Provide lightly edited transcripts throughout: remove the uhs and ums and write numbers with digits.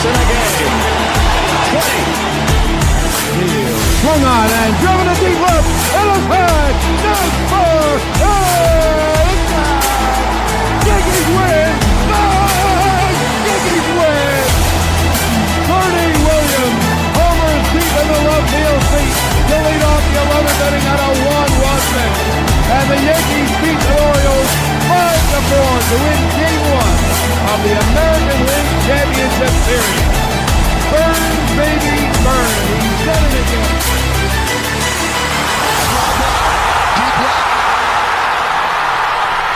in a game. 20. Swung on and driven to deep left. And a hit. Down for Yankees win. Yankees win. Bernie Williams homers deep in the left field seat to lead off the 11th inning at a 1-run finish. And the Yankees beat the Orioles 5-4 to win Game 1 of the American League Championship Series. Burn, baby, burn. He's done it again. Deep left.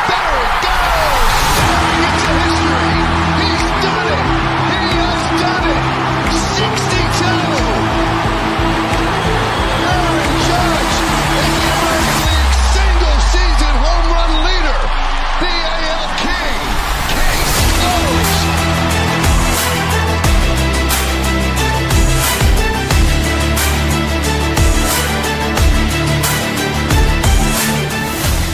There it goes. Stepping into history. He's done it. He has done it. 62. Aaron Judge is the American League single-season home run leader. The AL King. Case closed.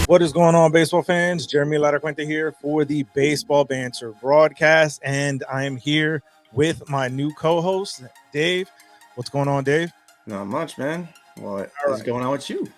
What is going on, baseball fans? Jeremy Latacuente here for the Baseball Banter Broadcast, and I am here with my new co-host, Dave. What's going on, Dave? Not much, man. What is going on with you?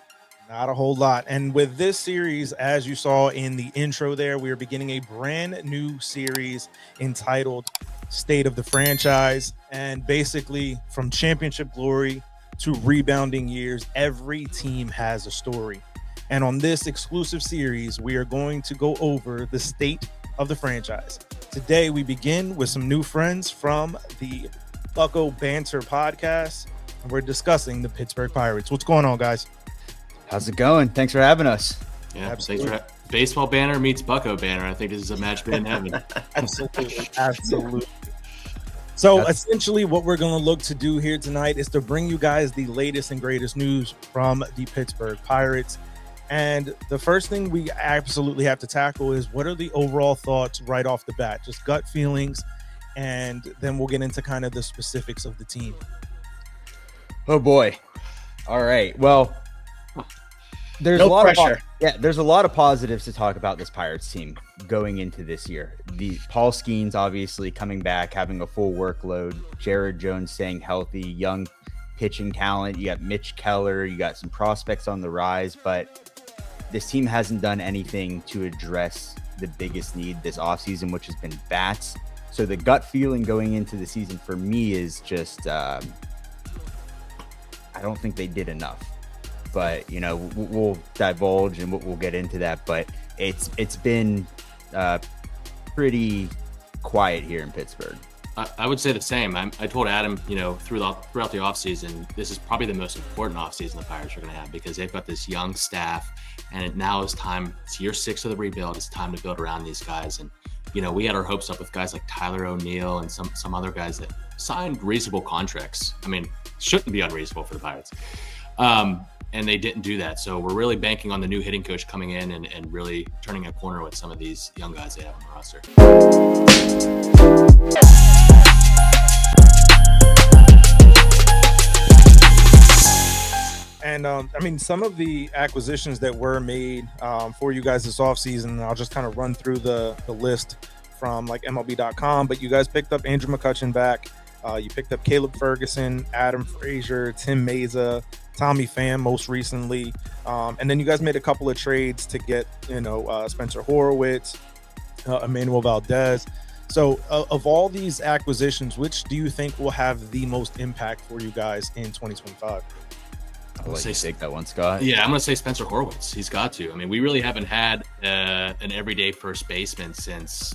Not a whole lot. And with this series, as you saw in the intro there, we are beginning a brand new series entitled State of the Franchise. And basically, from championship glory to rebounding years, every team has a story. And on this exclusive series, we are going to go over the state of the franchise. Today, we begin with some new friends from the BuccoBantr Podcast, and we're discussing the Pittsburgh Pirates. What's going on, guys? How's it going? Thanks for having us. Yeah, absolutely. Baseball Banter meets BuccoBantr. I think this is a match made in heaven. Absolutely. So essentially what we're going to look to do here tonight is to bring you guys the latest and greatest news from the Pittsburgh Pirates. And the first thing we absolutely have to tackle is what are the overall thoughts right off the bat, just gut feelings, and then we'll get into kind of the specifics of the team. Oh boy. All right. Well, there's No a lot pressure. there's a lot of positives to talk about this Pirates team going into this year. The Paul Skeens obviously coming back, having a full workload, Jared Jones staying healthy, young pitching talent. You got Mitch Keller, you got some prospects on the rise, but this team hasn't done anything to address the biggest need this offseason, which has been bats. So the gut feeling going into the season for me is just, I don't think they did enough. But, you know, we'll divulge and we'll get into that. But it's been pretty quiet here in Pittsburgh. I would say the same. I told Adam, you know, throughout the offseason, this is probably the most important offseason the Pirates are going to have because they've got this young staff, and now is time. It's year 6 of the rebuild. It's time to build around these guys. And, you know, we had our hopes up with guys like Tyler O'Neill and some other guys that signed reasonable contracts. I mean, shouldn't be unreasonable for the Pirates. And they didn't do that. So we're really banking on the new hitting coach coming in and really turning a corner with some of these young guys they have on the roster. And I mean, some of the acquisitions that were made for you guys this offseason, I'll just kind of run through the list from like MLB.com, but you guys picked up Andrew McCutchen back. You picked up Caleb Ferguson, Adam Frazier, Tim Meza, Tommy Pham most recently. And then you guys made a couple of trades to get, Spencer Horowitz, Emmanuel Valdez. So of all these acquisitions, which do you think will have the most impact for you guys in 2025? I'll let you take that one, Scott. Yeah, I'm going to say Spencer Horowitz. He's got to. I mean, we really haven't had an everyday first baseman since,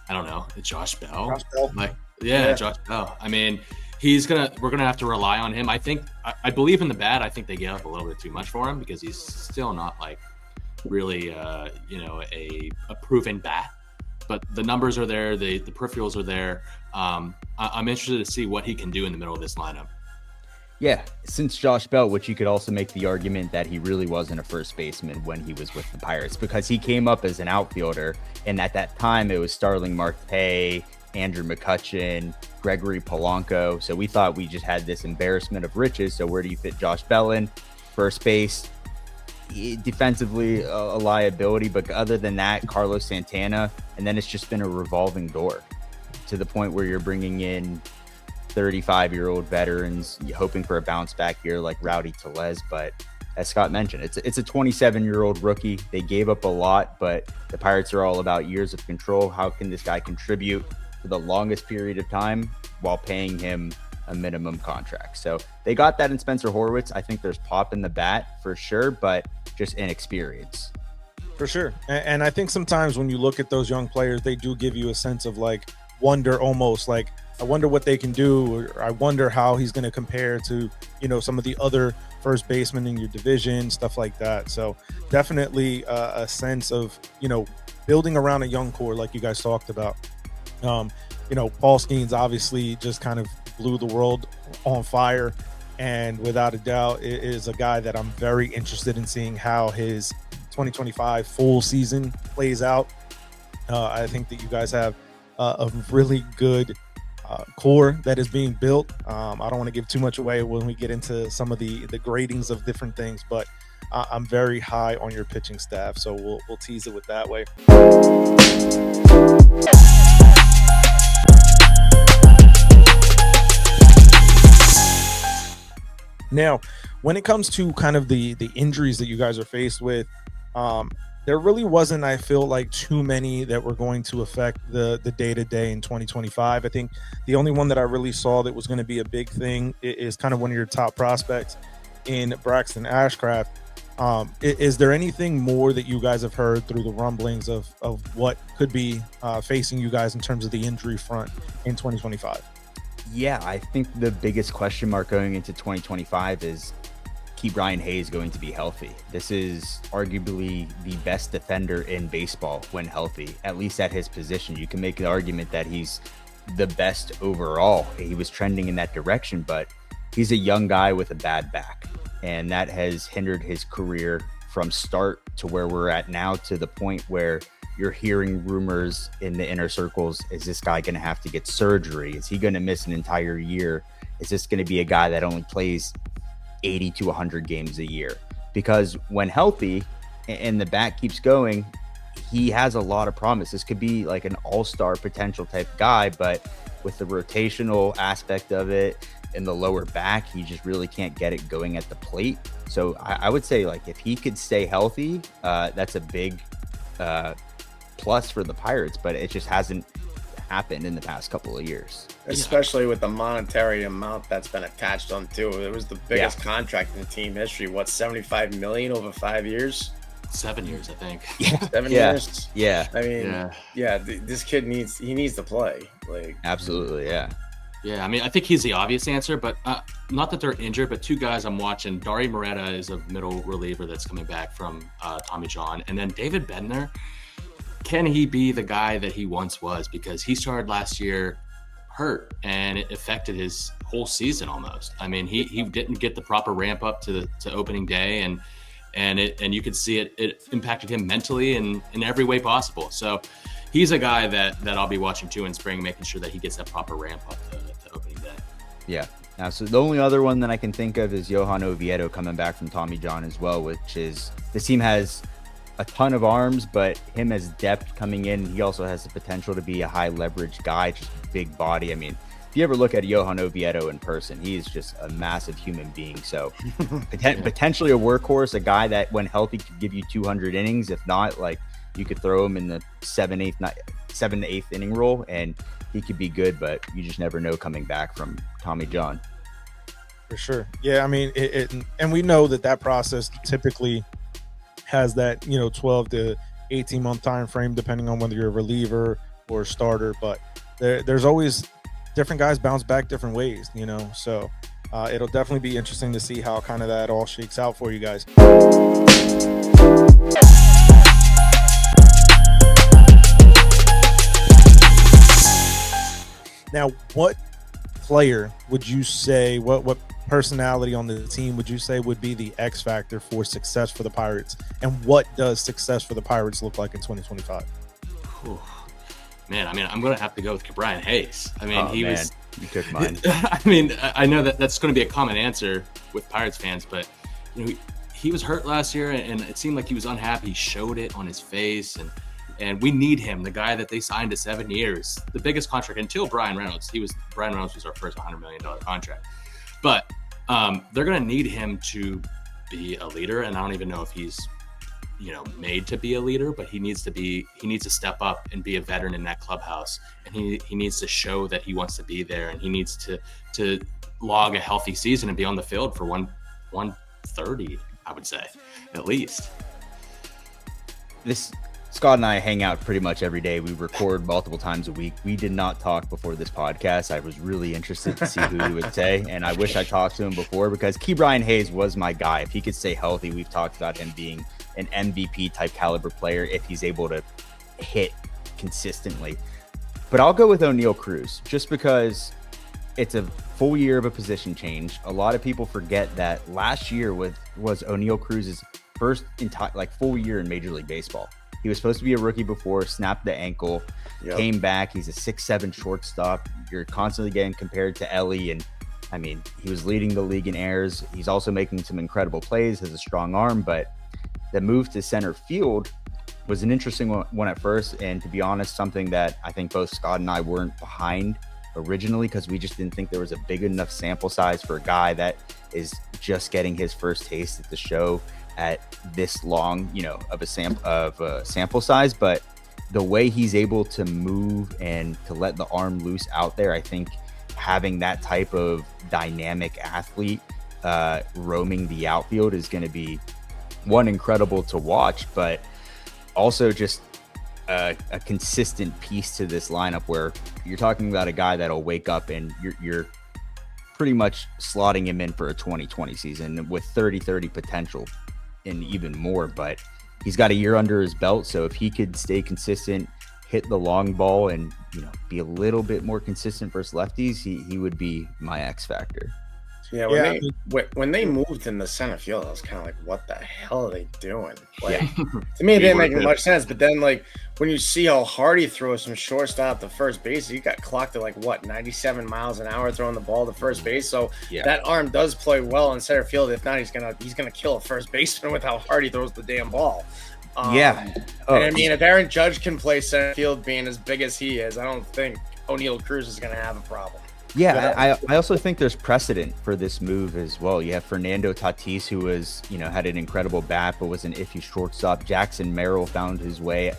I don't know, Josh Bell. Josh Bell. I mean, we're gonna have to rely on him. I believe in the bat. I think they gave up a little bit too much for him because he's still not like really a proven bat. But the numbers are there, the peripherals are there. I'm interested to see what he can do in the middle of this lineup. Yeah, since Josh Bell, which you could also make the argument that he really wasn't a first baseman when he was with the Pirates because he came up as an outfielder, and at that time it was Starling Marte, Andrew McCutchen, Gregory Polanco. So we thought we just had this embarrassment of riches. So where do you fit Josh Bell in? First base, defensively a liability, but other than that, Carlos Santana, and then it's just been a revolving door. to the point where you're bringing in 35-year-old veterans, hoping for a bounce back year like Rowdy Tellez. But as Scott mentioned, it's a 27-year-old rookie. They gave up a lot, but the Pirates are all about years of control. How can this guy contribute for the longest period of time while paying him a minimum contract? So they got that in Spencer Horwitz. I think there's pop in the bat for sure, but just inexperience. For sure. And I think sometimes when you look at those young players, they do give you a sense of like wonder, almost like, I wonder what they can do, or I wonder how he's going to compare to, you know, some of the other first basemen in your division, stuff like that. So definitely a sense of, you know, building around a young core like you guys talked about. You know, Paul Skeens obviously just kind of blew the world on fire, and without a doubt is a guy that I'm very interested in seeing how his 2025 full season plays out. I think that you guys have a really good core that is being built. I don't want to give too much away when we get into some of the gradings of different things, but I'm very high on your pitching staff, so we'll tease it with that way. Now, when it comes to kind of the injuries that you guys are faced with, there really wasn't, I feel like, too many that were going to affect the day-to-day in 2025. I think the only one that I really saw that was going to be a big thing is kind of one of your top prospects in Braxton Ashcraft. Is there anything more that you guys have heard through the rumblings of what could be facing you guys in terms of the injury front in 2025? Yeah, I think the biggest question mark going into 2025 is Brian Hayes going to be healthy. This is arguably the best defender in baseball when healthy, at least at his position. You can make the argument that he's the best overall. He was trending in that direction, but he's a young guy with a bad back, and that has hindered his career from start to where we're at now, to the point where you're hearing rumors in the inner circles. Is this guy going to have to get surgery? Is he going to miss an entire year? Is this going to be a guy that only plays 80 to 100 games a year? Because when healthy and the bat keeps going, he has a lot of promise. This could be like an all-star potential type guy, but with the rotational aspect of it and the lower back, he just really can't get it going at the plate. So I would say, like, if he could stay healthy, that's a big plus for the Pirates, but it just hasn't happened in the past couple of years, especially with the monetary amount that's been attached onto it. It was the biggest contract in team history. What, $75 million over 5 years? 7 years, I think. 7 years. Yeah. I mean, this kid needs to play. Like, absolutely. Yeah. I mean, I think he's the obvious answer, but not that they're injured, but two guys I'm watching. Dari Moreta is a middle reliever that's coming back from Tommy John, and then David Bednar. Can he be the guy that he once was? Because he started last year hurt, and it affected his whole season almost. I mean, he didn't get the proper ramp up to opening day, and you could see it impacted him mentally and in every way possible. So he's a guy that I'll be watching too in spring, making sure that he gets that proper ramp up to opening day. Yeah. Now, so the only other one that I can think of is Johan Oviedo coming back from Tommy John as well, which is, this team has a ton of arms, but him as depth coming in, he also has the potential to be a high leverage guy, just big body. I mean, if you ever look at Johan Oviedo in person, he is just a massive human being. So potentially a workhorse, a guy that when healthy could give you 200 innings. If not, like, you could throw him in the 7 to 8th inning role and he could be good, but you just never know coming back from Tommy John. For sure. Yeah, I mean, and we know that process typically has that, 12 to 18 month time frame, depending on whether you're a reliever or a starter. But there's always different guys bounce back different ways, So it'll definitely be interesting to see how kind of that all shakes out for you guys. Now, what player would you say, what personality on the team would you say would be the X factor for success for the Pirates? And what does success for the Pirates look like in 2025? Man, I mean, I'm going to have to go with Brian Hayes. I mean, you took mine. I mean, I know that's going to be a common answer with Pirates fans, but he was hurt last year and it seemed like he was unhappy. He showed it on his face, and And we need him, the guy that they signed to 7 years, the biggest contract until Brian Reynolds. Brian Reynolds was our first $100 million contract. But they're going to need him to be a leader. And I don't even know if he's, made to be a leader, but he needs to step up and be a veteran in that clubhouse. And he needs to show that he wants to be there, and he needs to log a healthy season and be on the field for 130, I would say, at least. Scott and I hang out pretty much every day. We record multiple times a week. We did not talk before this podcast. I was really interested to see who he would say, and I wish I talked to him before, because Ke'Bryan Hayes was my guy. If he could stay healthy, we've talked about him being an MVP type caliber player if he's able to hit consistently. But I'll go with Oneil Cruz just because it's a full year of a position change. A lot of people forget that last year was Oneil Cruz's first full year in Major League Baseball. He was supposed to be a rookie before, snapped the ankle, came back. He's a 6'7" shortstop. You're constantly getting compared to Ellie, and I mean, he was leading the league in errors. He's also making some incredible plays, has a strong arm, but the move to center field was an interesting one at first, and to be honest, something that I think both Scott and I weren't behind originally, because we just didn't think there was a big enough sample size for a guy that is just getting his first taste at the show at this long, of a sample size. But the way he's able to move and to let the arm loose out there, I think having that type of dynamic athlete roaming the outfield is going to be incredible to watch, but also just a consistent piece to this lineup where you're talking about a guy that'll wake up and you're pretty much slotting him in for a 2020 season with 30-30 potential and even more. But he's got a year under his belt, so if he could stay consistent, hit the long ball, and be a little bit more consistent versus lefties, he would be my X factor. Yeah, when they moved in the center field, I was kind of like, what the hell are they doing? To me, it didn't make much sense. But then, when you see how hard he throws from shortstop to first base, he got clocked at 97 miles an hour throwing the ball to first base. So that arm does play well in center field. If not, he's gonna kill a first baseman with how hard he throws the damn ball. I mean, if Aaron Judge can play center field, being as big as he is, I don't think Oneil Cruz is gonna have a problem. Yeah, I also think there's precedent for this move as well. You have Fernando Tatis, who was, had an incredible bat, but was an iffy shortstop. Jackson Merrill found his way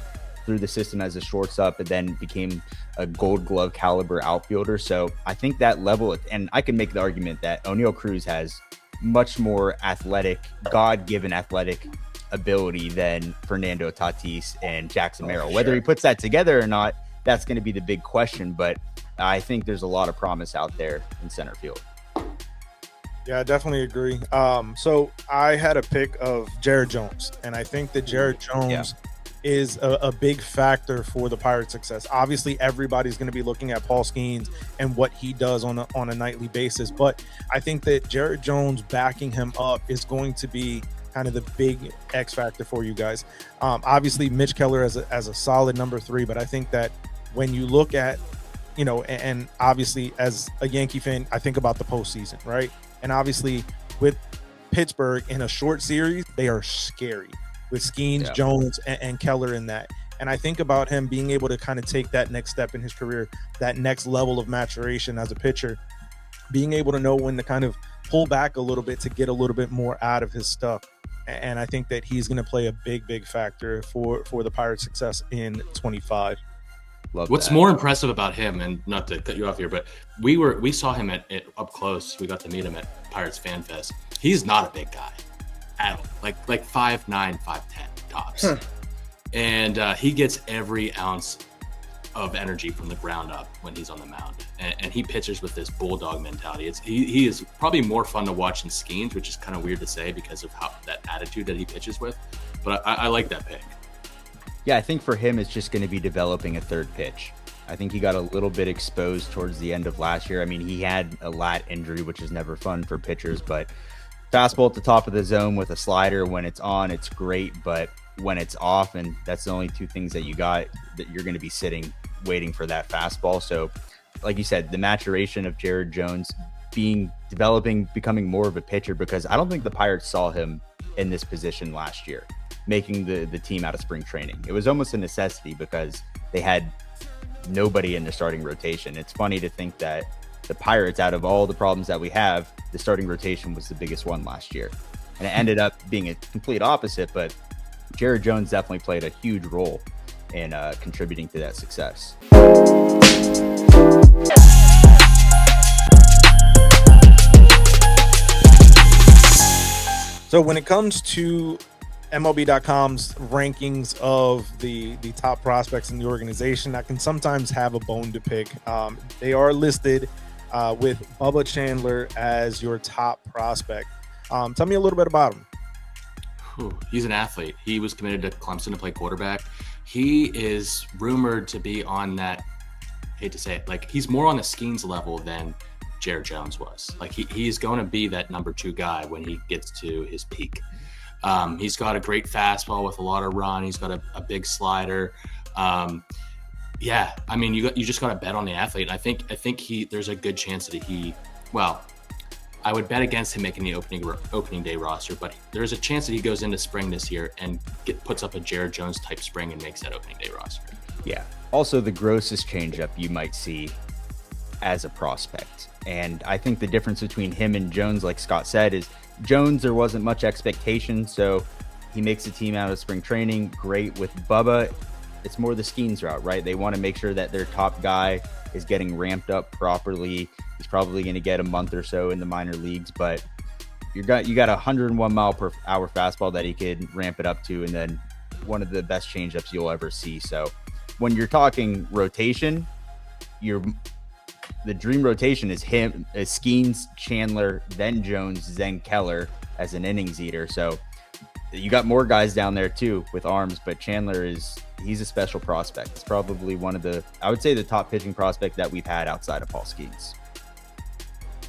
through the system as a shortstop, but then became a Gold Glove caliber outfielder. So I think that level, and I can make the argument that Oneil Cruz has much more athletic, God-given athletic ability than Fernando Tatis and Jackson Merrill. Whether he puts that together or not, that's going to be the big question, but I think there's a lot of promise out there in center field. Yeah, I definitely agree. So I had a pick of Jared Jones, and I think that Jared Jones is a big factor for the Pirates' success. Obviously, everybody's going to be looking at Paul Skeens and what he does on a nightly basis, but I think that Jared Jones backing him up is going to be kind of the big X factor for you guys. Obviously, Mitch Keller as a solid number 3, but I think that when you look at and obviously as a Yankee fan, I think about the postseason, right? And obviously with Pittsburgh in a short series, they are scary with Skeens, Jones, and Keller in that. And I think about him being able to kind of take that next step in his career, that next level of maturation as a pitcher, being able to know when to kind of pull back a little bit to get a little bit more out of his stuff. And I think that he's going to play a big factor for the Pirates' success in 25. What's more impressive about him, and not to cut you off here, but we saw him at up close. We got to meet him at Pirates Fan Fest. He's not a big guy at all, like 5'9", 5'10" tops, and he gets every ounce of energy from the ground up when he's on the mound, and he pitches with this bulldog mentality. He is probably more fun to watch than Skeens, which is kind of weird to say because of how that attitude that he pitches with. But I like that pick. Yeah, I think for him, it's just going to be developing a third pitch. I think he got a little bit exposed towards the end of last year. I mean, he had a lat injury, which is never fun for pitchers, but fastball at the top of the zone with a slider, when it's on, it's great, but when it's off, and that's the only two things that you got, that you're going to be sitting waiting for that fastball. So like you said, the maturation of Jared Jones becoming more of a pitcher, because I don't think the Pirates saw him in this position last year. making the team out of spring training. It was almost a necessity because they had nobody in the starting rotation. It's funny to think that the Pirates, out of all the problems that we have, the starting rotation was the biggest one last year. And it ended up being a complete opposite, but Jared Jones definitely played a huge role in contributing to that success. So when it comes to MLB.com's rankings of the top prospects in the organization, I can sometimes have a bone to pick. They are listed with Bubba Chandler as your top prospect. Tell me a little bit about him. He's an athlete. He was committed to Clemson to play quarterback. He is rumored to be on that, I hate to say it, like he's more on the Skeens level than Jared Jones was. Like he's going to be that number 2 guy when he gets to his peak. He's got a great fastball with a lot of run. He's got a big slider. Yeah, I mean, you just got to bet on the athlete. I think there's a good chance that I would bet against him making the opening day roster, but there's a chance that he goes into spring this year and puts up a Jared Jones type spring and makes that opening day roster. Yeah. Also, the grossest changeup you might see as a prospect. And I think the difference between him and Jones, like Scott said, is Jones, there wasn't much expectation, so he makes the team out of spring training. Great. With Bubba, it's more the Skeens route, right? They want to make sure that their top guy is getting ramped up properly. He's probably going to get a month or so in the minor leagues, but you got a 101 mile per hour fastball that he could ramp it up to, and then one of the best changeups you'll ever see. So when you're talking rotation, the dream rotation is him, Skeens, Chandler, then Jones, then Keller as an innings eater. So you got more guys down there too with arms, but Chandler he's a special prospect. It's probably one of I would say the top pitching prospect that we've had outside of Paul Skeens.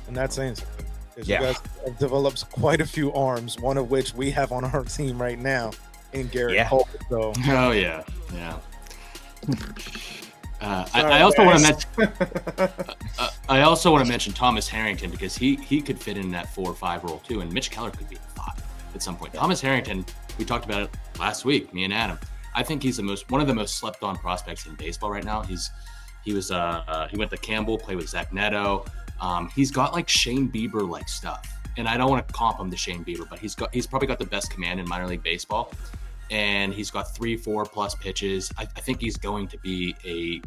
And that's saying something. Yeah. You guys have developed quite a few arms, one of which we have on our team right now in Garrett Cole. So. Oh, yeah. Yeah. I also want to mention Thomas Harrington because he could fit in that 4 or 5 role too, and Mitch Keller could be a 5 at some point. Thomas Harrington, we talked about it last week, me and Adam. I think he's one of the most slept on prospects in baseball right now. He went to Campbell, played with Zach Neto. He's got like Shane Bieber like stuff, and I don't want to comp him to Shane Bieber, but he's probably got the best command in minor league baseball, and he's got 3-4 plus pitches. I think he's going to be a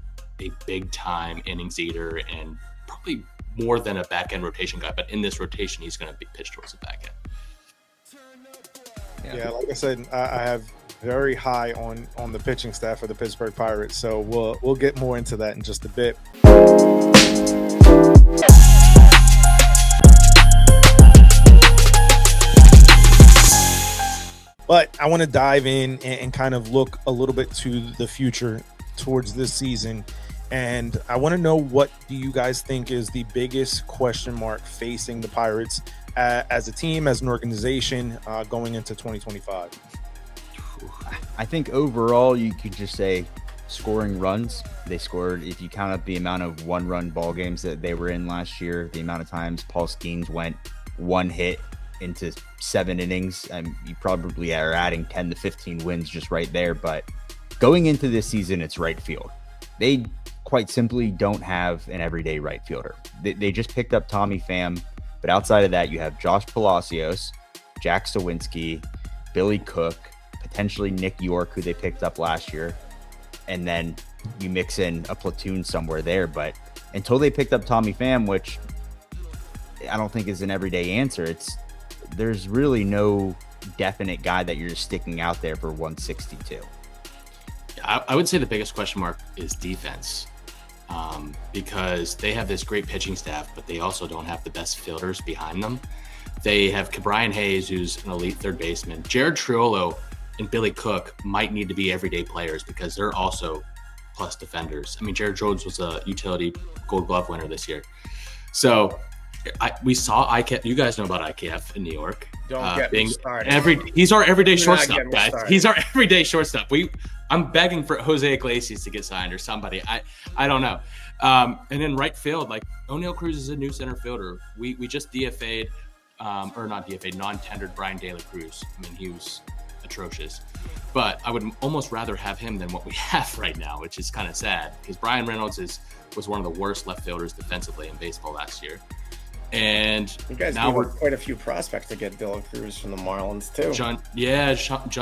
big time innings eater and probably more than a back end rotation guy. But in this rotation, he's going to be pitched towards the back end. Yeah, like I said, I have very high on the pitching staff of the Pittsburgh Pirates, so we'll get more into that in just a bit. But I want to dive in and kind of look a little bit to the future towards this season. And I want to know, what do you guys think is the biggest question mark facing the Pirates as a team, as an organization, going into 2025? I think overall you could just say scoring runs. They scored, if you count up the amount of 1-run ball games that they were in last year, the amount of times Paul Skeens went 1 hit into 7 innings, you probably are adding 10 to 15 wins just right there. But going into this season, it's right field. They quite simply don't have an everyday right fielder. They just picked up Tommy Pham, but outside of that, you have Josh Palacios, Jack Sawinski, Billy Cook, potentially Nick York, who they picked up last year, and then you mix in a platoon somewhere there. But until they picked up Tommy Pham, which I don't think is an everyday answer, there's really no definite guy that you're just sticking out there for 162. I would say the biggest question mark is defense, because they have this great pitching staff, but they also don't have the best fielders behind them. They have Brian Hayes, who's an elite third baseman. Jared Triolo and Billy Cook might need to be everyday players because they're also plus defenders. I mean, Jared Jones was a utility Gold Glove winner this year. So we saw IKF. You guys know about IKF in New York. Don't get me started. He's our everyday shortstop, guys. Started. He's our everyday shortstop. I'm begging for Jose Iglesias to get signed or somebody. I don't know. And in right field, like O'Neal Cruz is a new center fielder. We just DFA'd, or not DFA'd, non-tendered Brian De La Cruz. I mean, he was atrocious. But I would almost rather have him than what we have right now, which is kind of sad because Brian Reynolds was one of the worst left fielders defensively in baseball last year. And you guys now gave up quite a few prospects to get Dylan Cruz from the Marlins too. John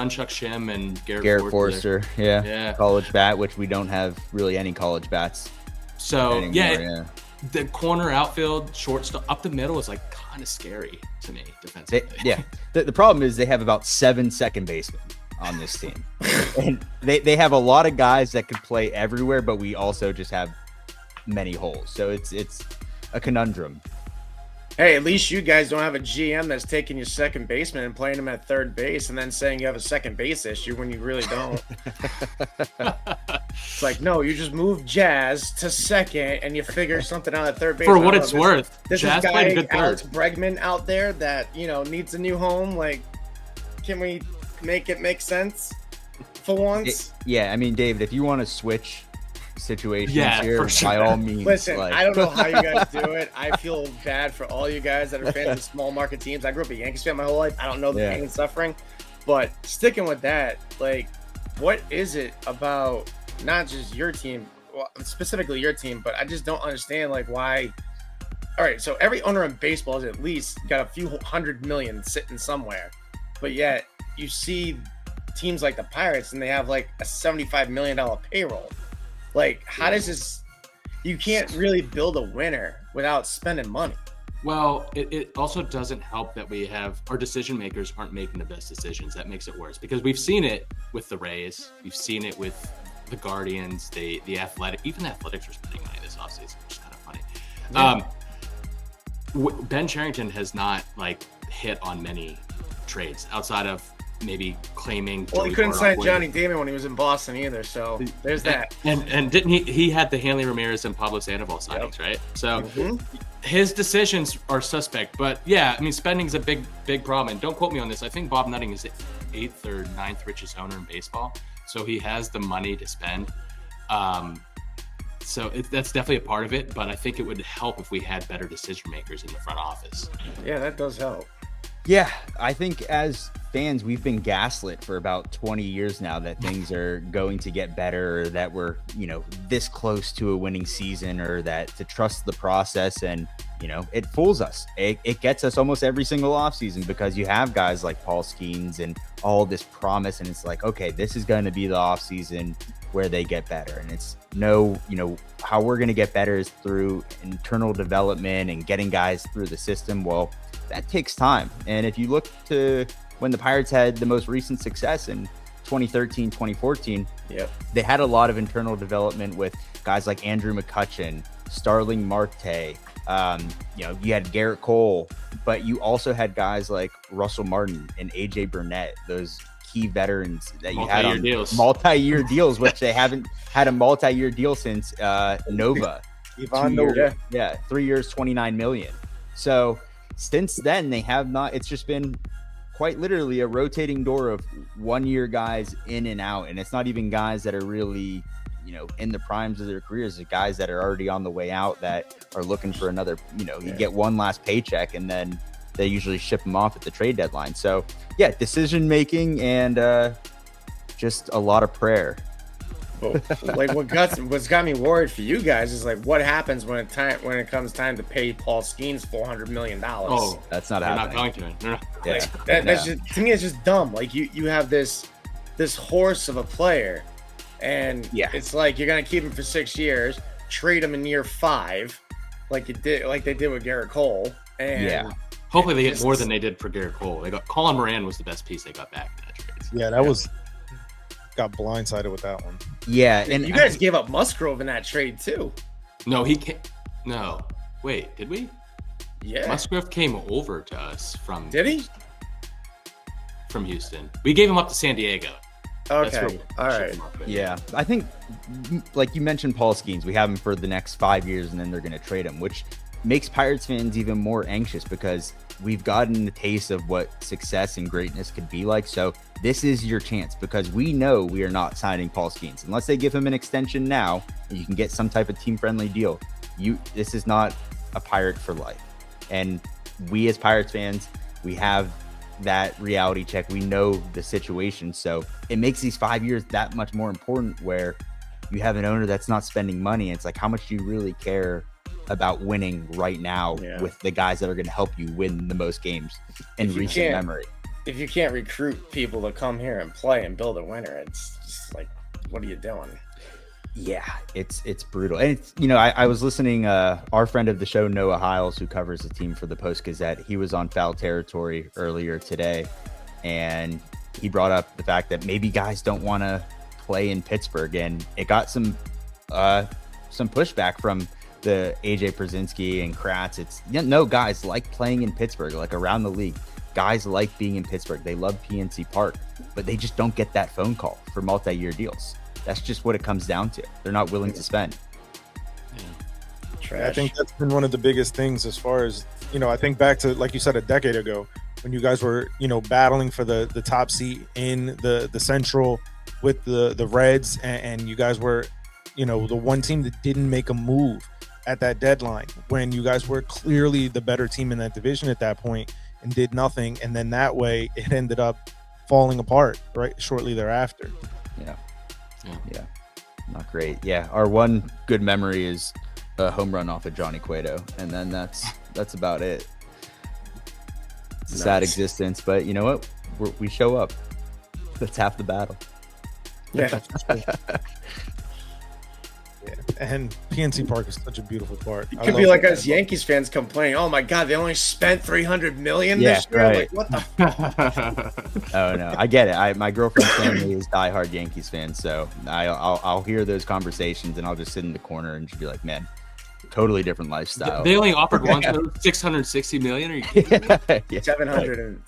Chuck Shim and Garrett Forster. Yeah. College bat, which we don't have really any college bats. So anymore, the corner, outfield, shortstop, up the middle is like kind of scary to me defensively. The problem is they have about 7 second basemen on this team, and they have a lot of guys that could play everywhere, but we also just have many holes. So it's a conundrum. Hey, at least you guys don't have a GM that's taking your second baseman and playing him at third base and then saying you have a second base issue when you really don't. It's like, no, you just move Jazz to second and you figure something out at third base. For what it's worth. This Jazz guy, played a good Alex third. Bregman out there that, needs a new home. Like, can we make it make sense for once? I mean, David, if you want to switch situations here, for sure. by all means. Listen, I don't know how you guys do it. I feel bad for all you guys that are fans of small market teams. I grew up a Yankees fan my whole life. I don't know the pain and suffering, but sticking with that, like, what is it about not just your team, well, specifically your team, but I just don't understand, like, why. All right, so every owner in baseball has at least got a few $100 million sitting somewhere, but yet you see teams like the Pirates and they have like a $75 million payroll. Like, how does this? You can't really build a winner without spending money. Well, it also doesn't help that we have our decision makers aren't making the best decisions. That makes it worse because we've seen it with the Rays, we've seen it with the Guardians, the Athletic, even the Athletics are spending money this offseason, which is kind of funny. Yeah. Ben Cherington has not like hit on many trades outside of maybe claiming. Well, he couldn't sign Johnny Damon when he was in Boston either, so there's that. And didn't he had the Hanley Ramirez and Pablo Sandoval signings, right? So his decisions are suspect. But yeah, I mean, spending is a big problem. And don't quote me on this. I think Bob Nutting is the 8th or 9th richest owner in baseball, so he has the money to spend. So that's definitely a part of it. But I think it would help if we had better decision makers in the front office. Yeah, that does help. Yeah, I think as fans, we've been gaslit for about 20 years now that things are going to get better, or that we're, this close to a winning season, or that to trust the process. And, it fools us. It gets us almost every single offseason because you have guys like Paul Skeens and all this promise. And it's like, okay, this is going to be the offseason where they get better. And it's how we're going to get better is through internal development and getting guys through the system. Well, that takes time. And if you look to when the Pirates had the most recent success in 2013, 2014, they had a lot of internal development with guys like Andrew McCutchen, Starling Marte. You had Garrett Cole, but you also had guys like Russell Martin and AJ Burnett, those key veterans that you had on multi-year deals, which they haven't had a multi-year deal since Nova. 2 years, 3 years, $29 million. So since then, they have not. It's just been quite literally a rotating door of 1 year guys in and out. And it's not even guys that are really, in the primes of their careers. It's guys that are already on the way out that are looking for another, you get one last paycheck and then they usually ship them off at the trade deadline. So yeah, decision making and just a lot of prayer. Like what's got me worried for you guys is like what happens when it comes time to pay Paul Skeens $400 million. Oh, that's not happening. Not going to. No. Yeah. That's just, to me, it's just dumb. Like you have this horse of a player, and it's like you're gonna keep him for 6 years, trade him in year 5, like they did with Garrett Cole, and hopefully they get more than they did for Garrett Cole. They got Colin Moran was the best piece they got back in that trade. Yeah, that was. Got blindsided with that one. Yeah, and you guys gave up Musgrove in that trade too. No, he can't. No, wait, did we? Yeah, Musgrove came over to us from. Did he? From Houston, we gave him up to San Diego. Okay, all right. Yeah, I think, like you mentioned, Paul Skeens, we have him for the next 5 years, and then they're going to trade him, which makes Pirates fans even more anxious because we've gotten a taste of what success and greatness could be like. So this is your chance because we know we are not signing Paul Skeens unless they give him an extension now and you can get some type of team-friendly deal. This is not a Pirate for life. And we as Pirates fans, we have that reality check. We know the situation. So it makes these 5 years that much more important, where you have an owner that's not spending money. It's like, how much do you really care about winning right now with the guys that are going to help you win the most games in recent memory? If you can't recruit people to come here and play and build a winner, it's just like, what are you doing? Yeah, it's brutal. And it's, I was listening, our friend of the show, Noah Hiles, who covers the team for the Post-Gazette, he was on Foul Territory earlier today, and he brought up the fact that maybe guys don't want to play in Pittsburgh, and it got some pushback from the AJ Przinsky and Kratz. It's guys like playing in Pittsburgh, like around the league. Guys like being in Pittsburgh. They love PNC Park, but they just don't get that phone call for multi-year deals. That's just what it comes down to. They're not willing to spend. I think that's been one of the biggest things as far as, I think back to, like you said, a decade ago when you guys were, battling for the top seat in the Central with the Reds, and you guys were, the one team that didn't make a move at that deadline when you guys were clearly the better team in that division at that point and did nothing. And then that way it ended up falling apart right shortly thereafter. Yeah, not great. Yeah, our one good memory is a home run off of Johnny Cueto, and then that's about it. It's a sad existence, but you know what? We show up. That's half the battle. Yeah. And PNC Park is such a beautiful park. It could be like us Yankees fans complaining, oh my God, they only spent $300 million this year. Right. Like, what the? Oh no, I get it. My girlfriend's family is diehard Yankees fans, so I'll hear those conversations and I'll just sit in the corner and just be like, man, totally different lifestyle. They only offered one $660 million. Are you kidding me?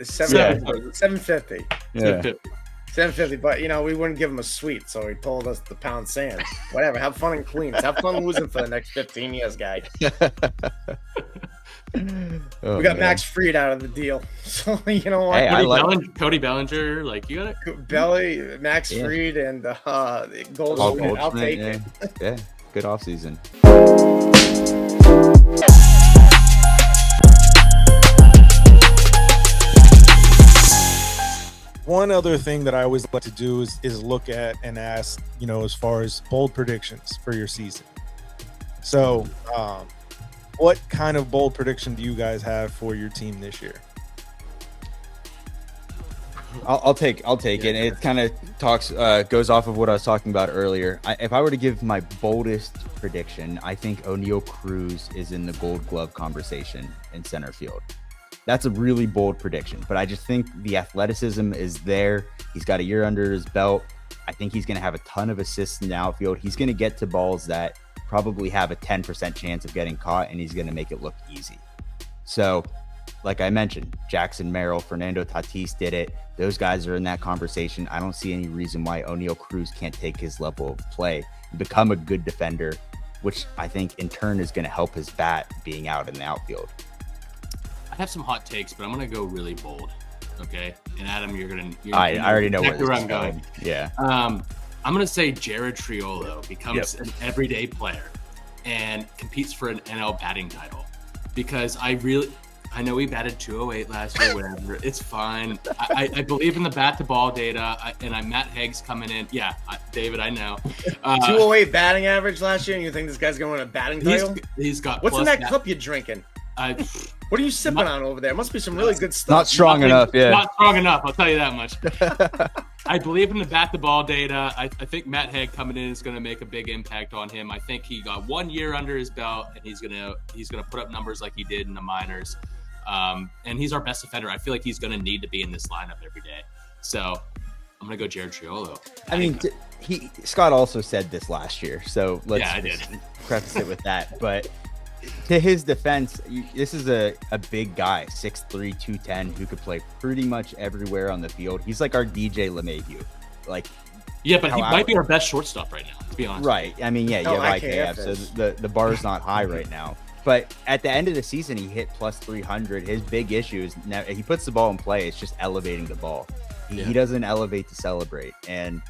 750. Yeah. 750, but we wouldn't give him a suite, so he told us the pound sand. Whatever, have fun in Queens. Have fun losing for the next 15 years, guy. We got Max Fried out of the deal, so you know what? Hey, Cody Bellinger, like, you got it. Max Fried, and Goldschmidt. I'll take it. Yeah, good offseason. One other thing that I always like to do is look at and ask, as far as bold predictions for your season. So, what kind of bold prediction do you guys have for your team this year? I'll take it. It kind of goes off of what I was talking about earlier. If I were to give my boldest prediction, I think O'Neal Cruz is in the Gold Glove conversation in center field. That's a really bold prediction, but I just think the athleticism is there. He's got a year under his belt. I think he's going to have a ton of assists in the outfield. He's going to get to balls that probably have a 10% chance of getting caught, and he's going to make it look easy. So, like I mentioned, Jackson Merrill, Fernando Tatis did it. Those guys are in that conversation. I don't see any reason why O'Neal Cruz can't take his level of play and become a good defender, which I think in turn is going to help his bat being out in the outfield. I have some hot takes, but I'm going to go really bold. Okay. And Adam, I already know where I'm going. Yeah. I'm going to say Jared Triolo becomes an everyday player and competes for an NL batting title, because I know we batted 208 last year, whatever. It's fine. I believe in the bat to ball data, and Matt Haig's coming in. Yeah, David, I know. 208 batting average last year, and you think this guy's going to win a batting title? He's got. What's in that cup you're drinking? What are you sipping on over there? Must be some really good stuff. Not strong enough, yeah. Not strong enough, I'll tell you that much. I believe in the bat to ball data. I think Matt Haig coming in is going to make a big impact on him. I think he got 1 year under his belt, and he's gonna put up numbers like he did in the minors. And he's our best defender. I feel like he's going to need to be in this lineup every day. So I'm going to go Jared Triolo. I mean, Scott also said this last year, so let's preface it with that. But to his defense, this is a big guy, 6'3", 210, who could play pretty much everywhere on the field. He's like our DJ LeMahieu. But he might be our best shortstop right now, to be honest. Right. I mean, yeah, you have IKF, so the bar's not high right now. But at the end of the season, he hit plus 300. His big issue is now he puts the ball in play. It's just elevating the ball. He doesn't elevate to celebrate. And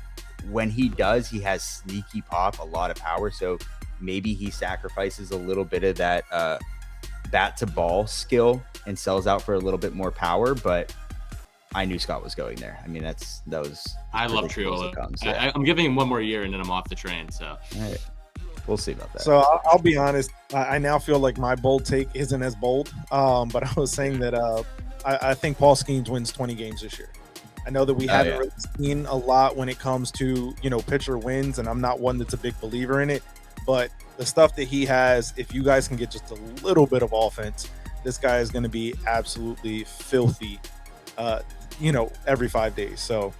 when he does, he has sneaky pop, a lot of power. So maybe he sacrifices a little bit of that bat to ball skill and sells out for a little bit more power. But I knew Scott was going there. I mean, I love Triolo. I'm giving him one more year and then I'm off the train. So all right. We'll see about that. So I'll be honest. I now feel like my bold take isn't as bold. But I was saying that I think Paul Skeens wins 20 games this year. I know that we haven't really seen a lot when it comes to, pitcher wins, and I'm not one that's a big believer in it. But the stuff that he has, if you guys can get just a little bit of offense, this guy is going to be absolutely filthy, every 5 days. So,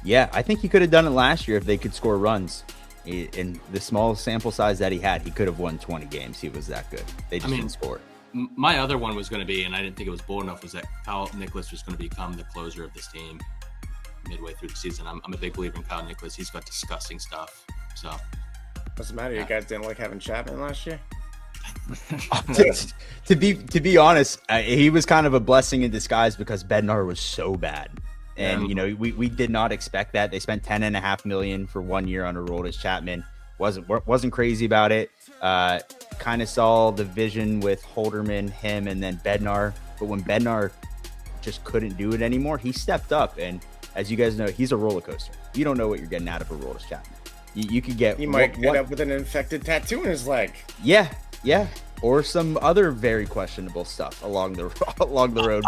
yeah, I think he could have done it last year if they could score runs. In the small sample size that he had, he could have won 20 games. He was that good. They just didn't score. My other one was going to be, and I didn't think it was bold enough, was that Kyle Nicholas was going to become the closer of this team midway through the season. I'm a big believer in Kyle Nicholas. He's got disgusting stuff. So, what's the matter? You guys didn't like having Chapman last year? to be honest, he was kind of a blessing in disguise because Bednar was so bad. And we did not expect that. They spent $10.5 million for 1 year on Aroldis Chapman. Wasn't crazy about it. Kind of saw the vision with Holderman, him, and then Bednar. But when Bednar just couldn't do it anymore, he stepped up. And as you guys know, he's a roller coaster. You don't know what you're getting out of Aroldis Chapman. You could get. He might end up with an infected tattoo in his leg. Yeah, or some other very questionable stuff along the road.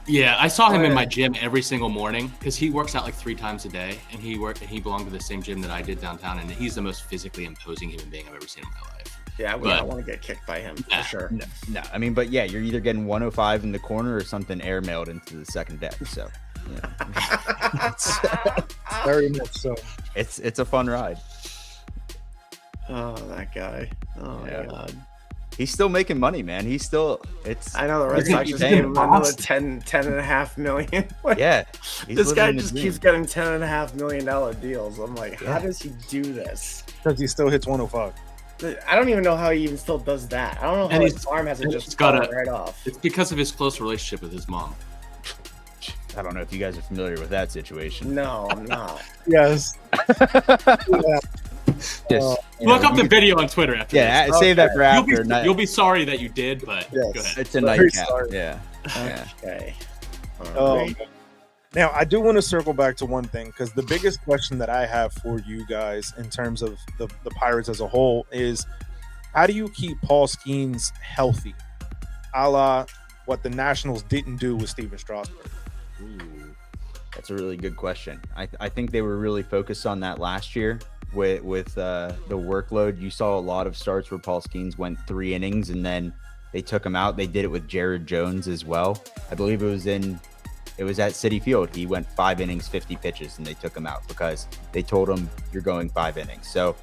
Yeah, I saw him in my gym every single morning because he works out like 3 times a day, and he belonged to the same gym that I did downtown, and he's the most physically imposing human being I've ever seen in my life. Yeah, I would not want to get kicked by him for sure. No. I mean, but yeah, you're either getting 105 in the corner or something airmailed into the second deck. So, very much so. It's a fun ride. Oh, that guy! Oh my God. He's still making money, man. I know the Red Sox just gave him another $10.5 million. This guy just keeps getting $10.5 million deals. I'm like, how does he do this? Because he still hits 105. I don't even know how he even still does that. I don't know how his arm hasn't just got right off. It's because of his close relationship with his mom. I don't know if you guys are familiar with that situation. No, I'm not. Yes. Look up the video on Twitter after this. Save that for after. You'll be sorry that you did, but go ahead. It's a nightcap. Yeah. Okay. Now, I do want to circle back to one thing, because the biggest question that I have for you guys in terms of the Pirates as a whole is, how do you keep Paul Skeens healthy, a la what the Nationals didn't do with Steven Strasburg? That's a really good question. I think they were really focused on that last year. With the workload, you saw a lot of starts where Paul Skeens went 3 innings and then they took him out. They did it with Jared Jones as well. I believe it was at Citi Field. He went 5 innings, 50 pitches, and they took him out because they told him you're going 5 innings. So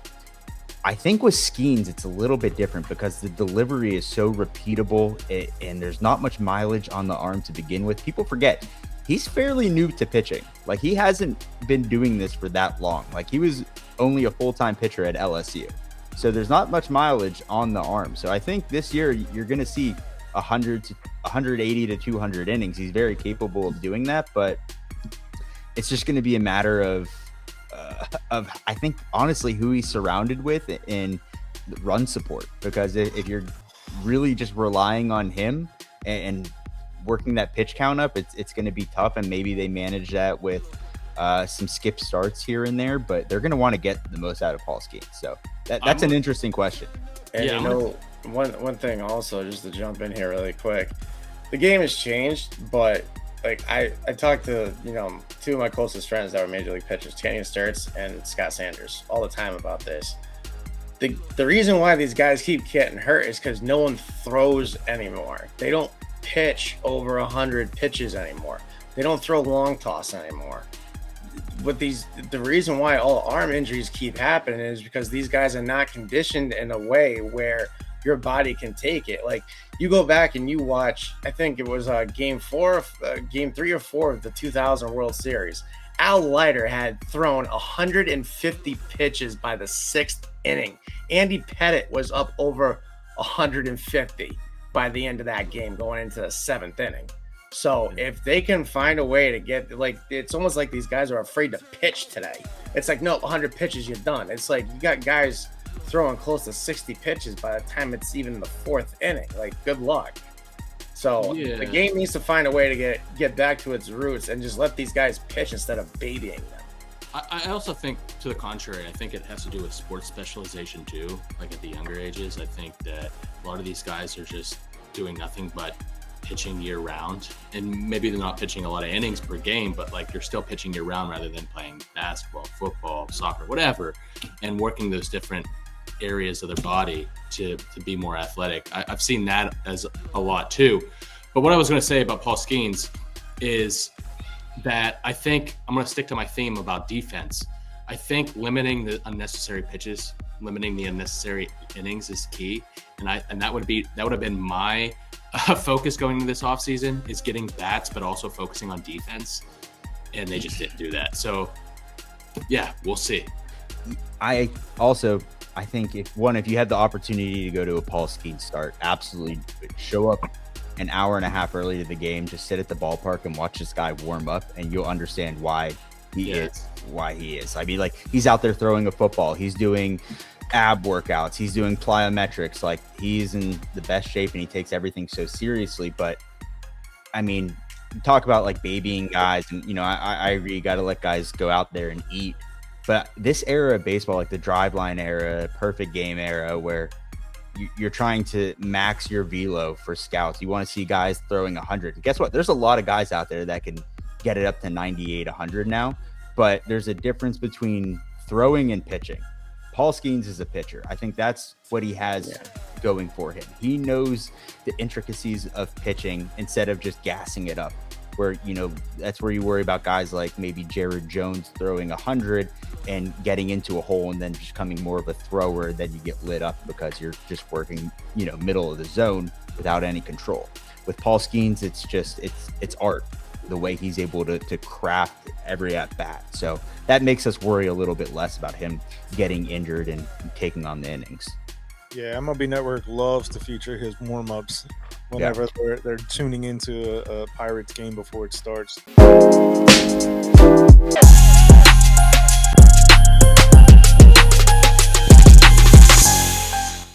I think with Skeens, it's a little bit different because the delivery is so repeatable and there's not much mileage on the arm to begin with. People forget he's fairly new to pitching. Like, he hasn't been doing this for that long. Like, he was only a full-time pitcher at LSU. So there's not much mileage on the arm. So I think this year you're going to see 180 to 200 innings. He's very capable of doing that, but it's just going to be a matter of I think, honestly, who he's surrounded with in run support. Because if you're really just relying on him and working that pitch count up, it's going to be tough. And maybe they manage that with some skip starts here and there, but they're going to want to get the most out of Paul Skeens. So that's an interesting question. And one thing also, just to jump in here really quick, the game has changed, but like I talk to 2 of my closest friends that were major league pitchers, Kenny Sturts and Scott Sanders, all the time about this. The reason why these guys keep getting hurt is because no one throws anymore. They don't pitch over 100 pitches anymore. They don't throw long toss anymore. But the reason why all arm injuries keep happening is because these guys are not conditioned in a way where your body can take it. Like, you go back and you watch, I think it was game 3 or 4 of the 2000 World Series. Al Leiter had thrown 150 pitches by the 6th inning. Andy Pettitte was up over 150 by the end of that game going into the 7th inning. So if they can find a way to get, like, it's almost like these guys are afraid to pitch today. It's like, no, 100 pitches, you're done. It's like you got guys throwing close to 60 pitches by the time it's even the 4th inning. Like, good luck. So the game needs to find a way to get back to its roots and just let these guys pitch instead of babying them. I also think, to the contrary, I think it has to do with sports specialization too. Like at the younger ages, I think that a lot of these guys are just doing nothing but pitching year round, and maybe they're not pitching a lot of innings per game, but like they're still pitching year round rather than playing basketball, football, soccer, whatever, and working those different areas of their body to be more athletic. I've seen that as a lot too. But what I was going to say about Paul Skeens is that I think I'm going to stick to my theme about defense. I think limiting the unnecessary pitches, limiting the unnecessary innings is key. And that would have been my focus going into this offseason, is getting bats, but also focusing on defense. And they just didn't do that. So yeah, we'll see. I think if you had the opportunity to go to a Paul Skeens start, absolutely show up an hour and a half early to the game, just sit at the ballpark and watch this guy warm up, and you'll understand why he is. I mean, like, he's out there throwing a football, he's doing ab workouts, he's doing plyometrics, like he's in the best shape and he takes everything so seriously. But I mean, talk about like babying guys, and I agree, you got to let guys go out there and eat. But this era of baseball, like the driveline era, perfect game era, where you're trying to max your velo for scouts. You want to see guys throwing 100. Guess what? There's a lot of guys out there that can get it up to 98, 100 now. But there's a difference between throwing and pitching. Paul Skeens is a pitcher. I think that's what he has going for him. He knows the intricacies of pitching instead of just gassing it up. Where, that's where you worry about guys like maybe Jared Jones throwing 100 and getting into a hole and then just becoming more of a thrower. Then you get lit up because you're just working, middle of the zone without any control. With Paul Skeens, it's art, the way he's able to craft every at bat. So that makes us worry a little bit less about him getting injured and taking on the innings. Yeah, MLB Network loves to feature his warm-ups whenever they're tuning into a Pirates game before it starts.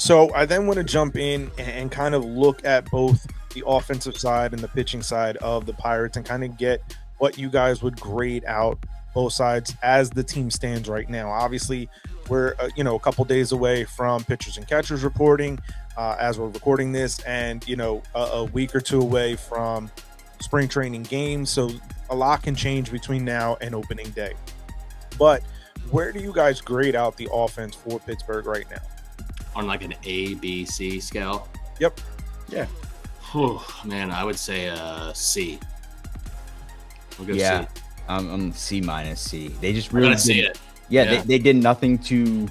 So I then want to jump in and kind of look at both the offensive side and the pitching side of the Pirates and kind of get what you guys would grade out both sides as the team stands right now. Obviously, we're a couple days away from pitchers and catchers reporting as we're recording this, and a week or two away from spring training games. So a lot can change between now and opening day. But where do you guys grade out the offense for Pittsburgh right now? On like an A, B, C scale? Yep. Yeah. Whew, man, I would say a C. We'll go C. I'm C minus C. They just really see it. Yeah, they did nothing to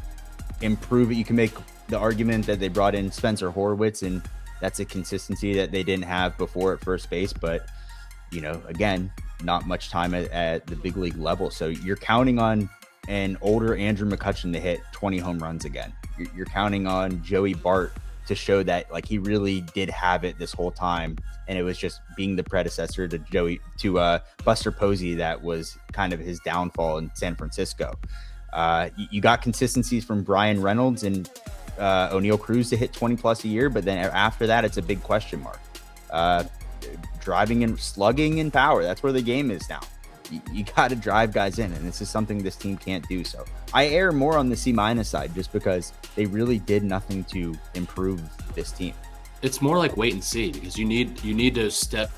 improve it. You can make the argument that they brought in Spencer Horwitz, and that's a consistency that they didn't have before at first base. But, again, not much time at the big league level. So you're counting on an older Andrew McCutchen to hit 20 home runs again. You're counting on Joey Bart to show that like he really did have it this whole time, and it was just being the predecessor to Buster Posey that was kind of his downfall in San Francisco. You got consistencies from Brian Reynolds and O'Neal Cruz to hit 20 plus a year, but then after that it's a big question mark. Driving and slugging and power, that's where the game is now. You got to drive guys in, and this is something this team can't do. So I err more on the C minus side just because they really did nothing to improve this team. It's more like wait and see, because you need to step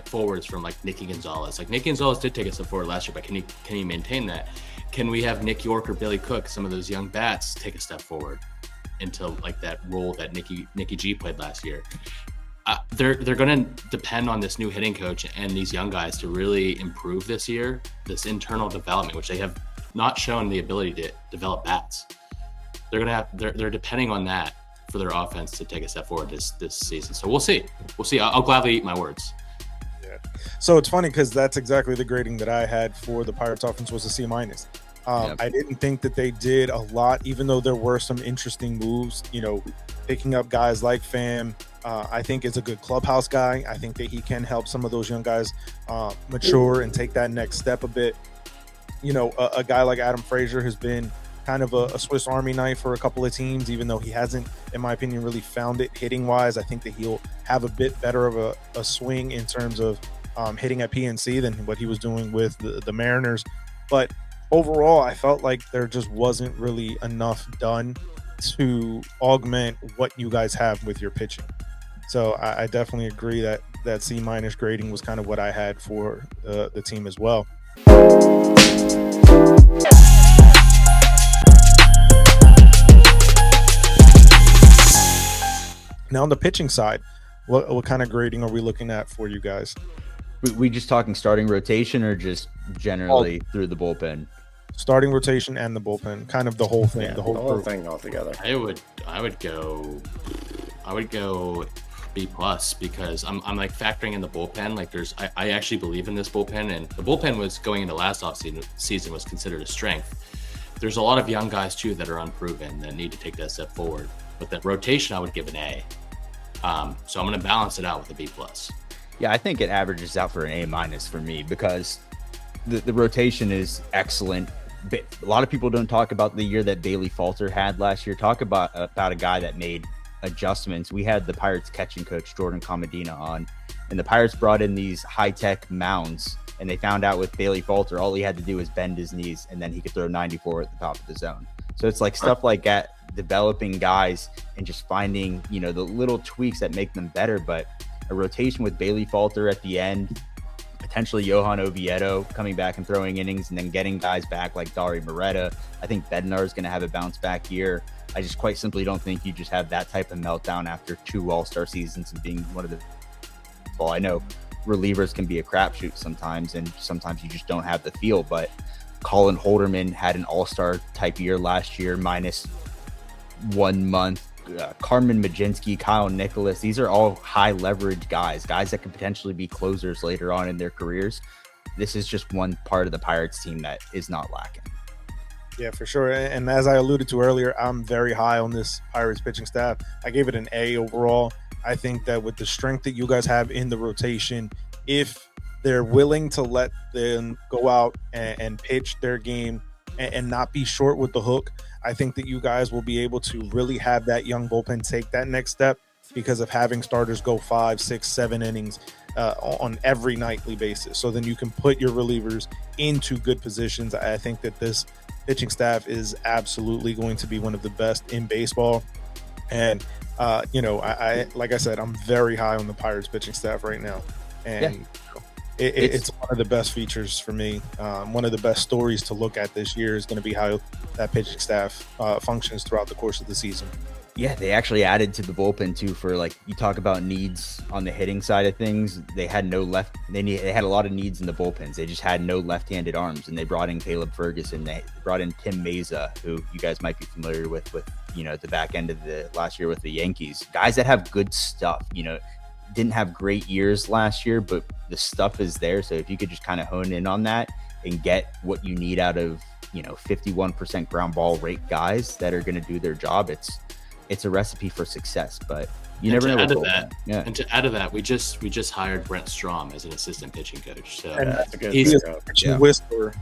forwards from like Nicky Gonzalez. Like Nicky Gonzalez did take a step forward last year, but can he maintain that? Can we have Nick York or Billy Cook, some of those young bats, take a step forward into like that role that Nicky G played last year? They're going to depend on this new hitting coach and these young guys to really improve this year, this internal development, which they have not shown the ability to develop bats. They're depending on that for their offense to take a step forward this season. So we'll see. I'll gladly eat my words. Yeah. So it's funny because that's exactly the grading that I had for the Pirates offense was a C minus. I didn't think that they did a lot, even though there were some interesting moves, picking up guys like Pham. I think is a good clubhouse guy. I think that he can help some of those young guys mature and take that next step a bit. A guy like Adam Frazier has been kind of a Swiss Army knife for a couple of teams, even though he hasn't, in my opinion, really found it hitting wise. I think that he'll have a bit better of a swing in terms of hitting at PNC than what he was doing with the Mariners. But overall, I felt like there just wasn't really enough done to augment what you guys have with your pitching. So I definitely agree that C- grading was kind of what I had for the team as well. Now on the pitching side, what kind of grading are we looking at for you guys? We just talking starting rotation or just generally through the bullpen? Starting rotation and the bullpen, kind of the whole thing, Yeah, the whole thing altogether. I would go B+ because I'm like factoring in the bullpen. Like I actually believe in this bullpen, and the bullpen was going into last season was considered a strength. There's a lot of young guys too that are unproven that need to take that step forward. But that rotation, I would give an A. So I'm going to balance it out with a B+. Yeah, I think it averages out for an A- for me because the rotation is excellent. But a lot of people don't talk about the year that Bailey Falter had last year. Talk about a guy that made adjustments. We had the Pirates catching coach Jordan Comedina on, and the Pirates brought in these high-tech mounds, and they found out with Bailey Falter, all he had to do was bend his knees, and then he could throw 94 at the top of the zone. So it's like stuff like that, developing guys and just finding, the little tweaks that make them better. But a rotation with Bailey Falter at the end, potentially Johan Oviedo coming back and throwing innings, and then getting guys back like Dari Moreta. I think Bednar is going to have a bounce back year. I just quite simply don't think you just have that type of meltdown after 2 all-star seasons and being one of the well, I know relievers can be a crapshoot sometimes, and sometimes you just don't have the feel, but Colin Holderman had an all-star type year last year, minus 1 month. Carmen Majinski, Kyle Nicholas, these are all high leverage guys that could potentially be closers later on in their careers. This is just one part of the Pirates team that is not lacking. Yeah, for sure. And as I alluded to earlier, I'm very high on this Pirates pitching staff. I gave it an A overall. I think that with the strength that you guys have in the rotation, if they're willing to let them go out and pitch their game and not be short with the hook, I think that you guys will be able to really have that young bullpen take that next step because of having starters go 5, 6, 7 innings on every nightly basis. So then you can put your relievers into good positions. I think that this pitching staff is absolutely going to be one of the best in baseball. And, I like I said, I'm very high on the Pirates pitching staff right now. And it's one of the best features for me. One of the best stories to look at this year is going to be how that pitching staff functions throughout the course of the season. Yeah, they actually added to the bullpen too for, like, you talk about needs on the hitting side of things. They had no left. They had a lot of needs in the bullpens. They just had no left-handed arms, and they brought in Caleb Ferguson. They brought in Tim Meza, who you guys might be familiar with the back end of the last year with the Yankees. Guys that have good stuff. Didn't have great years last year, but the stuff is there. So if you could just kind of hone in on that and get what you need out of 51% ground ball rate guys that are going to do their job, it's a recipe for success. But you never know. And to add to that, we just hired Brent Strom as an assistant pitching coach. So that's a good whisperer.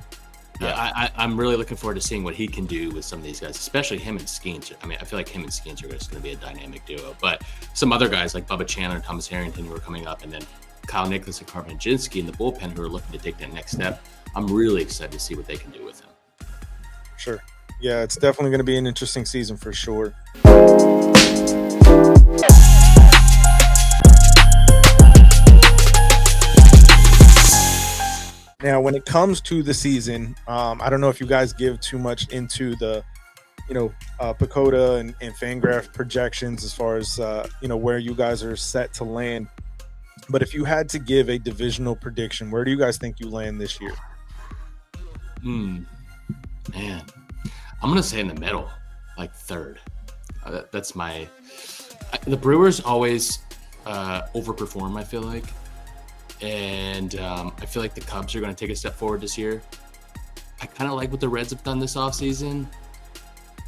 I'm really looking forward to seeing what he can do with some of these guys, especially him and Skeens. I mean, I feel like him and Skeens are just going to be a dynamic duo. But some other guys like Bubba Chandler and Thomas Harrington who are coming up, and then Kyle Nicholas and Carmen Majinski in the bullpen who are looking to take that next step. I'm really excited to see what they can do with him. Sure. Yeah, it's definitely going to be an interesting season for sure. Now, when it comes to the season, I don't know if you guys give too much into the, Pacoda and Fangraph projections as far as, where you guys are set to land. But if you had to give a divisional prediction, where do you guys think you land this year? Man, I'm going to say in the middle, like third. That's the Brewers always overperform, I feel like. And I feel like the Cubs are going to take a step forward this year. I kind of like what the Reds have done this offseason.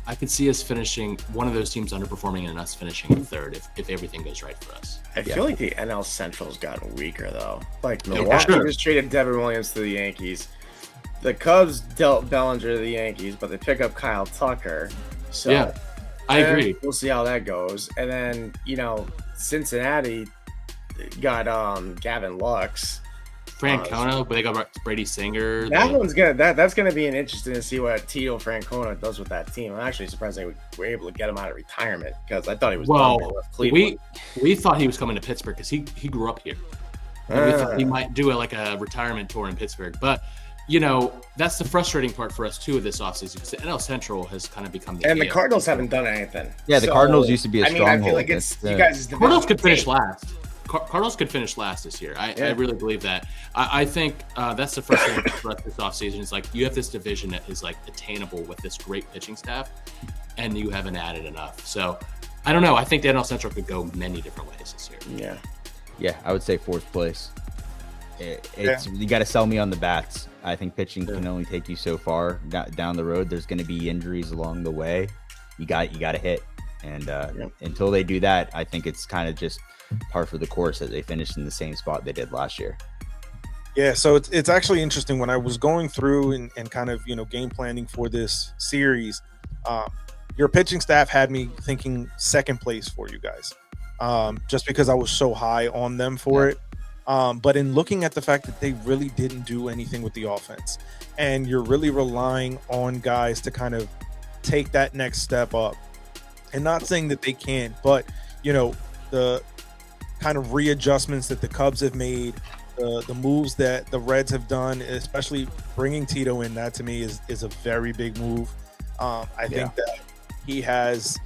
I could see us finishing one of those teams underperforming and us finishing third if everything goes right for us. I feel like the NL Central's gotten weaker, though. Like, Milwaukee just traded Devin Williams to the Yankees. the Cubs dealt Bellinger to the Yankees, but they pick up Kyle Tucker. So yeah, I agree. We'll see how that goes. And then, Cincinnati got Gavin Lux. Francona, but they got Brady Singer. That's gonna be interesting to see what Tito Francona does with that team. I'm actually surprised they were able to get him out of retirement because I thought he was done with Cleveland. We thought he was coming to Pittsburgh because he grew up here. We thought he might do a retirement tour in Pittsburgh, but that's the frustrating part for us too of this offseason because the NL Central has kind of become the Cardinals haven't done anything. Yeah, the Cardinals used to be a stronghold. I feel like it's you guys. Cardinals could finish last. Cardinals could finish last this year. I really believe that. I think that's the frustrating part for us this offseason. It's like you have this division that is like attainable with this great pitching staff, and you haven't added enough. So I don't know. I think the NL Central could go many different ways this year. Yeah, I would say fourth place. You got to sell me on the bats. I think pitching can only take you so far down the road. There's going to be injuries along the way. You got to hit, and until they do that, I think it's kind of just par for the course that they finished in the same spot they did last year. Yeah, so it's actually interesting when I was going through and kind of game planning for this series. Your pitching staff had me thinking second place for you guys, just because I was so high on them for it. But in looking at the fact that they really didn't do anything with the offense, and you're really relying on guys to kind of take that next step up, and not saying that they can't, but the kind of readjustments that the Cubs have made, the moves that the Reds have done, especially bringing Tito in, that to me is a very big move. I think that he has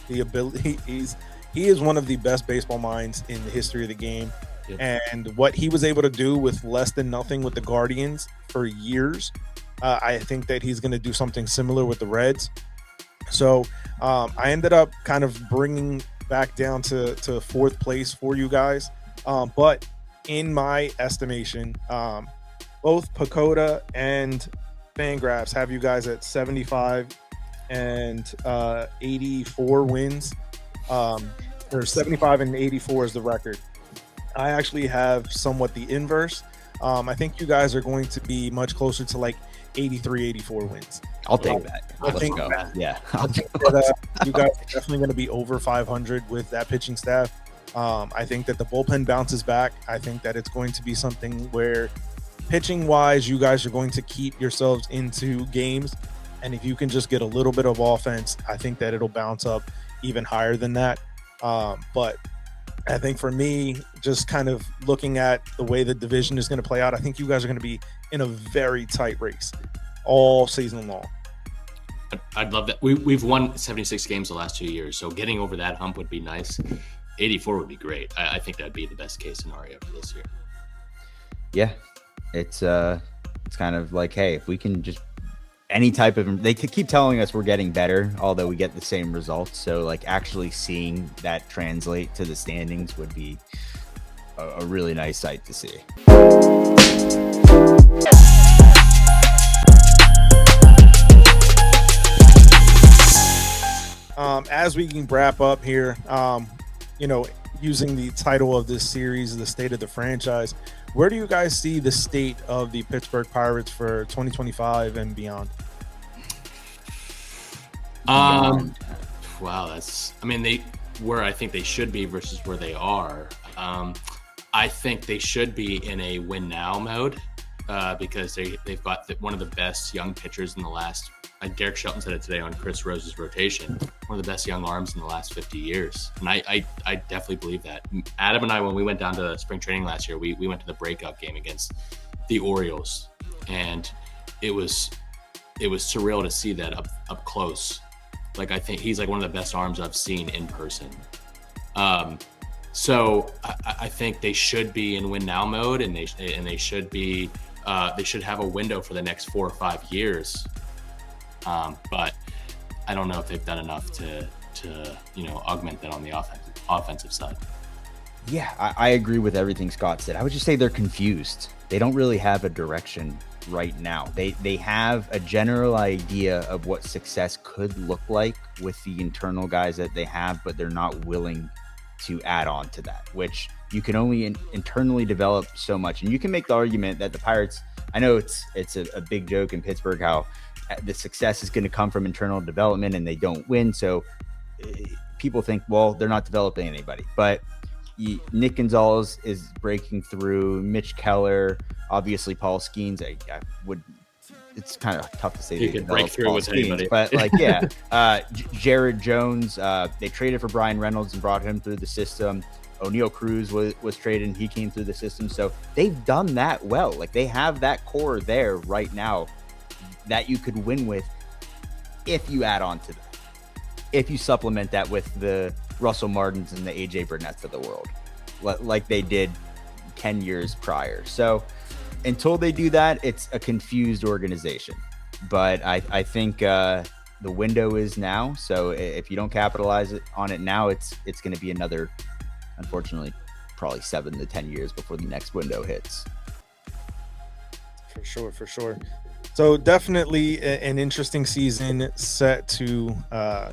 the ability. He is one of the best baseball minds in the history of the game. Yep. And what he was able to do with less than nothing with the Guardians for years, I think that he's going to do something similar with the Reds. So I ended up kind of bringing back down to fourth place for you guys. But in my estimation, both Pacoda and Fangraphs have you guys at 75 and 84 wins. Or 75 and 84 is the record. I actually have somewhat the inverse. I think you guys are going to be much closer to like 83, 84 wins. I'll take that. Let's go. Yeah. I think that, you guys are definitely going to be over 500 with that pitching staff. I think that the bullpen bounces back. I think that it's going to be something where pitching wise, you guys are going to keep yourselves into games. And if you can just get a little bit of offense, I think that it'll bounce up even higher than that. But I think for me, just kind of looking at the way the division is going to play out, I think you guys are going to be in a very tight race all season long. I'd love that. We've won 76 games the last 2 years, so getting over that hump would be nice. 84 would be great. I think that'd be the best case scenario for this year. Yeah, it's kind of like, hey, if we can just any type of, they keep telling us we're getting better, although we get the same results. So like actually seeing that translate to the standings would be a really nice sight to see. As we can wrap up here, using the title of this series, The State of the Franchise, where do you guys see the state of the Pittsburgh Pirates for 2025 and beyond? Wow, they where I think they should be versus where they are. I think they should be in a win now mode because they've got one of the best young pitchers in the last. Derek Shelton said it today on Chris Rose's rotation. One of the best young arms in the last 50 years. And I definitely believe that. Adam and I, when we went down to spring training last year, we went to the breakout game against the Orioles. And it was surreal to see that up close. Like, I think he's like one of the best arms I've seen in person. So I think they should be in win now mode, and they should be they should have a window for the next 4 or 5 years. But I don't know if they've done enough to augment that on the offensive side. Yeah, I agree with everything Scott said. I would just say they're confused. They don't really have a direction right now. They have a general idea of what success could look like with the internal guys that they have, but they're not willing to add on to that, which you can only internally develop so much. And you can make the argument that the Pirates I know it's a big joke in Pittsburgh how the success is going to come from internal development and they don't win. So people think, well, they're not developing anybody. But Nick Gonzalez is breaking through. Mitch Keller, obviously Paul Skeens. I would. It's kind of tough to say you could break through with anybody, but like, Jared Jones. They traded for Brian Reynolds and brought him through the system. O'Neal Cruz was traded and he came through the system. So they've done that well. Like they have that core there right now that you could win with if you add on to them. If you supplement that with the Russell Martins and the AJ Burnett's of the world, like they did 10 years prior. So until they do that, it's a confused organization. But I think the window is now. So if you don't capitalize on it now, it's going to be another, unfortunately, probably 7 to 10 years before the next window hits. For sure. So definitely an interesting season set to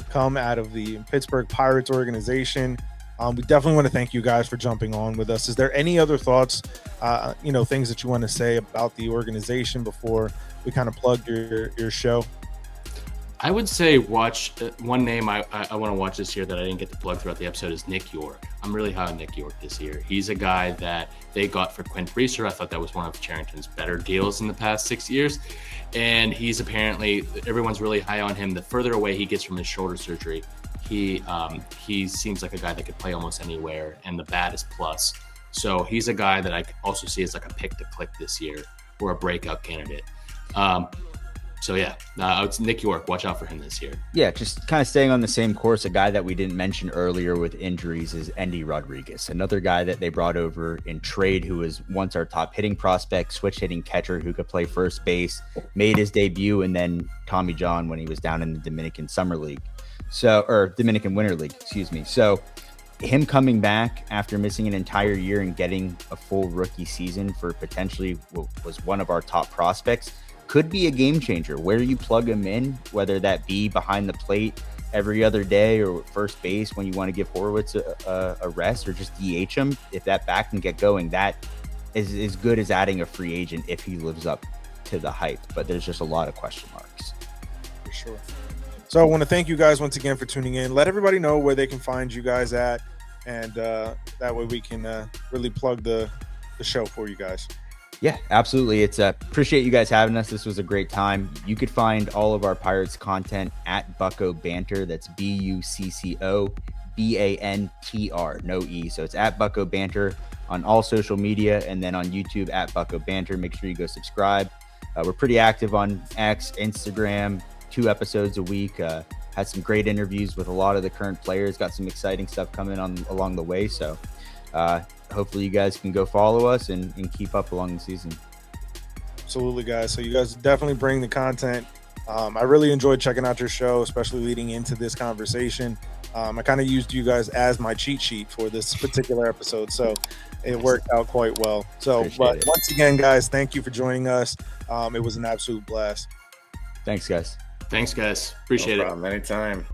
come out of the Pittsburgh Pirates organization. We definitely want to thank you guys for jumping on with us. Is there any other thoughts, things that you want to say about the organization before we kind of plug your show? I would say watch one name I want to watch this year that I didn't get to plug throughout the episode is Nick York. I'm really high on Nick York this year. He's a guy that they got for Quinn Priester. I thought that was one of Charrington's better deals in the past 6 years. And he's apparently, everyone's really high on him. The further away he gets from his shoulder surgery, he seems like a guy that could play almost anywhere, and the bat is plus. So he's a guy that I also see as like a pick to click this year or a breakout candidate. It's Nick York. Watch out for him this year. Yeah, just kind of staying on the same course. A guy that we didn't mention earlier with injuries is Endy Rodriguez, another guy that they brought over in trade who was once our top hitting prospect, switch hitting catcher who could play first base, made his debut, and then Tommy John when he was down in the Dominican Winter League, excuse me. So him coming back after missing an entire year and getting a full rookie season for potentially what was one of our top prospects could be a game changer where you plug him in, whether that be behind the plate every other day or first base when you want to give Horwitz a rest, or just DH him. If that back can get going, that is as good as adding a free agent if he lives up to the hype. But there's just a lot of question marks. For sure. So I want to thank you guys once again for tuning in. Let everybody know where they can find you guys at, and that way we can really plug the show for you guys. Yeah, absolutely. It's appreciate you guys having us. This was a great time. You could find all of our Pirates content at BuccoBantr. That's BuccoBantr, no E. So it's at BuccoBantr on all social media, and then on YouTube at BuccoBantr. Make sure you go subscribe. We're pretty active on X, Instagram, 2 episodes a week. Had some great interviews with a lot of the current players. Got some exciting stuff coming on along the way. So hopefully you guys can go follow us and keep up along the season. Absolutely, guys. So you guys definitely bring the content. I really enjoyed checking out your show, especially leading into this conversation. I kind of used you guys as my cheat sheet for this particular episode, so it worked out quite well. So, once again, guys, thank you for joining us. It was an absolute blast. Thanks, guys. Appreciate it. Anytime.